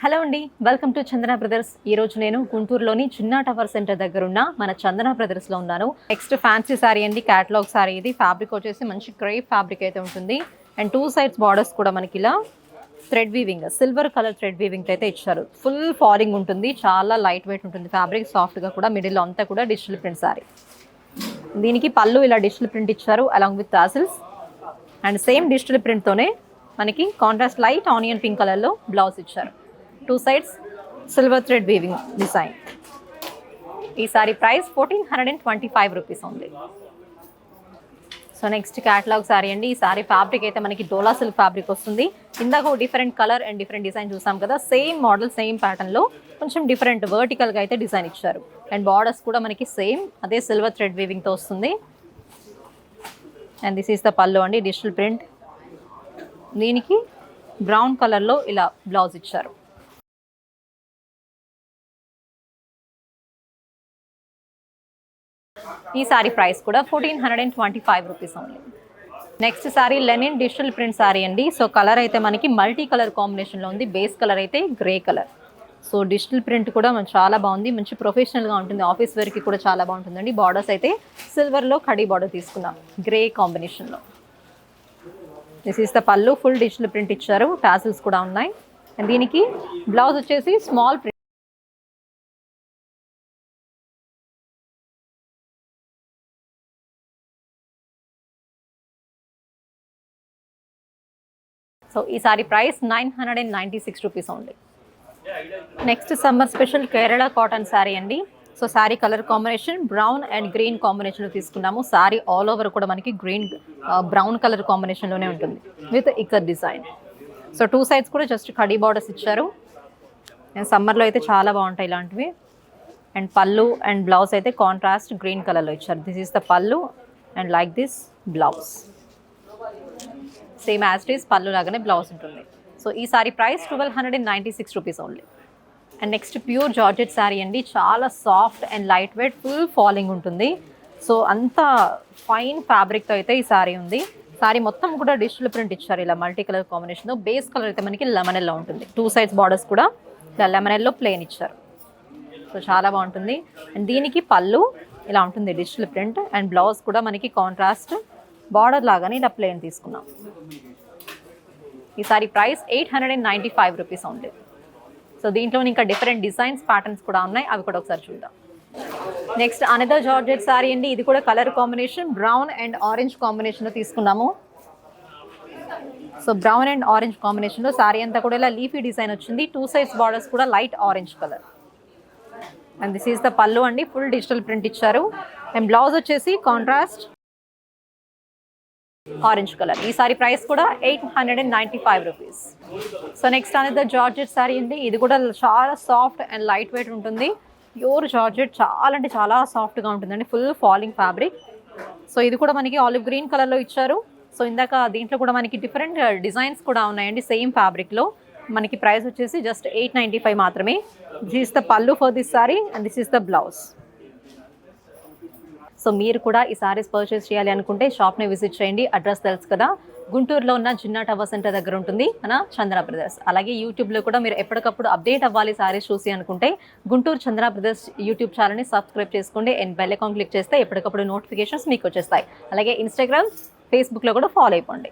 Hello అండి, welcome to Chandana brothers. ఈ రోజు నేను గుంటూరులోని చిన్నా టవర్ సెంటర్ దగ్గర ఉన్న మన చందన బ్రదర్స్ లో ఉన్నాను. నెక్స్ట్ ఫ్యాన్సీ సారీ అండి, క్యాటలాగ్ సారీ. ఇది ఫ్యాబ్రిక్ వచ్చేసి మంచి క్రేప్ ఫ్యాబ్రిక్ అయితే ఉంటుంది. అండ్ టూ సైడ్స్ బార్డర్స్ కూడా మనకి ఇలా thread weaving, silver colour thread weaving అయితే ఇచ్చారు. ఫుల్ ఫాలింగ్ ఉంటుంది, చాలా లైట్ వెయిట్ ఉంటుంది ఫ్యాబ్రిక్, సాఫ్ట్ గా కూడా. మిడిల్ అంతా కూడా డిజిటల్ ప్రింట్ సారీ. దీనికి పళ్ళు ఇలా డిజిటల్ ప్రింట్ ఇచ్చారు along with tassels. And same digital print తోనే మనకి contrast light onion pink colour లో బ్లౌజ్ ఇచ్చారు. Two sides silver thread weaving design. ఈ సారీ ప్రైస్ 1425 రూపీస్ ఉంది. సో నెక్స్ట్ క్యాటలాగ్ సారీ అండి. ఈ సారీ ఫ్యాబ్రిక్ అయితే మనకి డోలా సిల్క్ ఫ్యాబ్రిక్ వస్తుంది. ఇందాక different colour and different design చూసాం కదా, సేమ్ మోడల్ సేమ్ ప్యాటర్న్లో కొంచెం డిఫరెంట్ వర్టికల్గా అయితే డిజైన్ ఇచ్చారు. అండ్ బార్డర్స్ కూడా మనకి సేమ్ అదే సిల్వర్ థ్రెడ్ వీవింగ్తో వస్తుంది. అండ్ దిస్ ఈస్ ద పళ్ళు అండి, డిజిటల్ ప్రింట్. దీనికి బ్రౌన్ కలర్లో ఇలా బ్లౌజ్ ఇచ్చారు. ఈ సారీ ప్రైస్ కూడా 1425 rupees only. Next sorry Lenin digital print sorry అండి. సో కలర్ అయితే మనకి మల్టీ కలర్ కాంబినేషన్లో ఉంది. బేస్ కలర్ అయితే grey colour. So digital print కూడా మనకు చాలా బాగుంది, మంచి ప్రొఫెషనల్గా ఉంటుంది. ఆఫీస్ వేర్కి కూడా చాలా బాగుంటుందండి. బార్డర్స్ అయితే సిల్వర్లో కడీ బార్డర్ తీసుకున్నాం గ్రే కాంబినేషన్లో. దిస్ ఈస్ ద పళ్ళు, ఫుల్ డిజిటల్ ప్రింట్ ఇచ్చారు, టాసిల్స్ కూడా ఉన్నాయి. అండ్ దీనికి బ్లౌజ్ వచ్చేసి స్మాల్ ప్రింట్. సో ఈ sari price 996 rupees only. Next summer special Kerala cotton sari అండి. So sari colour combination brown and green కాంబినేషన్లో తీసుకున్నాము. శారీ ఆల్ ఓవర్ కూడా మనకి గ్రీన్ బ్రౌన్ కలర్ కాంబినేషన్లోనే ఉంటుంది విత్ ఇక్కర్ డిజైన్. సో టూ సైడ్స్ కూడా జస్ట్ కడీ బార్డర్స్ ఇచ్చారు. అండ్ సమ్మర్లో అయితే చాలా బాగుంటాయి ఇలాంటివి. అండ్ పళ్ళు అండ్ బ్లౌజ్ అయితే కాంట్రాస్ట్ గ్రీన్ కలర్లో ఇచ్చారు. దిస్ ఈస్ ద పళ్ళు and like this blouse. Same as it is పళ్ళు లాగానే బ్లౌజ్ ఉంటుంది. సో ఈ sari price 1296 rupees only. And next pure georgette sari అండి. చాలా soft and light weight, full falling ఉంటుంది. సో అంత ఫైన్ ఫ్యాబ్రిక్తో అయితే ఈ శారీ ఉంది. శారీ మొత్తం కూడా డిజిటల్ ప్రింట్ ఇచ్చారు ఇలా మల్టీ కలర్ కాంబినేషన్లో. బేస్ కలర్ అయితే మనకి లెమన్ ఎల్లో ఉంటుంది. టూ సైడ్స్ బార్డర్స్ కూడా ఇలా లెమన్ ఎల్లో ప్లెయిన్ ఇచ్చారు. సో చాలా బాగుంటుంది. అండ్ దీనికి పళ్ళు ఇలా ఉంటుంది డిజిటల్ ప్రింట్. అండ్ బ్లౌజ్ కూడా మనకి కాంట్రాస్ట్ బార్డర్ లాగానే ఇలా ప్లెయిన్ తీసుకున్నాం. ఈ sari price 895 rupees only. So దీంట్లో ఇంకా డిఫరెంట్ డిజైన్స్ ప్యాటర్న్స్ కూడా ఉన్నాయి, అవి కూడా ఒకసారి చూద్దాం. నెక్స్ట్ అనదర్ జార్జెట్ సారీ అండి. ఇది కూడా colour combination brown and orange కాంబినేషన్లో తీసుకున్నాము. సో బ్రౌన్ అండ్ ఆరెంజ్ కాంబినేషన్లో సారీ అంతా కూడా ఇలా లీఫీ డిజైన్ వచ్చింది. టూ సైడ్స్ బార్డర్స్ కూడా light orange colour. And this is the పళ్ళు అండి, ఫుల్ డిజిటల్ ప్రింట్ ఇచ్చారు. అండ్ బ్లౌజ్ వచ్చేసి కాంట్రాస్ట్ ఆరెంజ్ కలర్. ఈ సారీ ప్రైస్ కూడా 895 రూపీస్. సో నెక్స్ట్ అనేది జార్జెట్ సారీ అండి. ఇది కూడా చాలా సాఫ్ట్ అండ్ లైట్ వెయిట్ ఉంటుంది. ప్యూర్ జార్జెట్, చాలా అంటే చాలా సాఫ్ట్గా ఉంటుందండి. Full falling fabric. సో ఇది కూడా మనకి ఆలివ్ గ్రీన్ కలర్లో ఇచ్చారు. సో ఇందాక దీంట్లో కూడా మనకి డిఫరెంట్ డిజైన్స్ కూడా ఉన్నాయండి సేమ్ ఫ్యాబ్రిక్లో. మనకి ప్రైస్ వచ్చేసి జస్ట్ 895 మాత్రమే. దిస్ ఈస్ ద పళ్ళు for this sorry and this is the blouse. So మీరు కూడా ఈ సారీస్ పర్చేస్ చేయాలి అనుకుంటే షాప్ని విజిట్ చేయండి. అడ్రస్ తెలుసు కదా, గుంటూరులో ఉన్న చిన్నా టవర్ సెంటర్ దగ్గర ఉంటుంది మన చందన బ్రదర్స్. అలాగే యూట్యూబ్లో కూడా మీరు ఎప్పటికప్పుడు అప్డేట్ అవ్వాలి సారీస్ చూసి అనుకుంటే గుంటూరు చందన బ్రదర్స్ యూట్యూబ్ ఛానల్ని సబ్స్క్రైబ్ చేసుకోండి. అండ్ బెల్ ఐకాన్ క్లిక్ చేస్తే ఎప్పటికప్పుడు నోటిఫికేషన్స్ మీకు వచ్చేస్తాయి. అలాగే ఇన్స్టాగ్రామ్, ఫేస్బుక్లో కూడా ఫాలో అయిపోండి.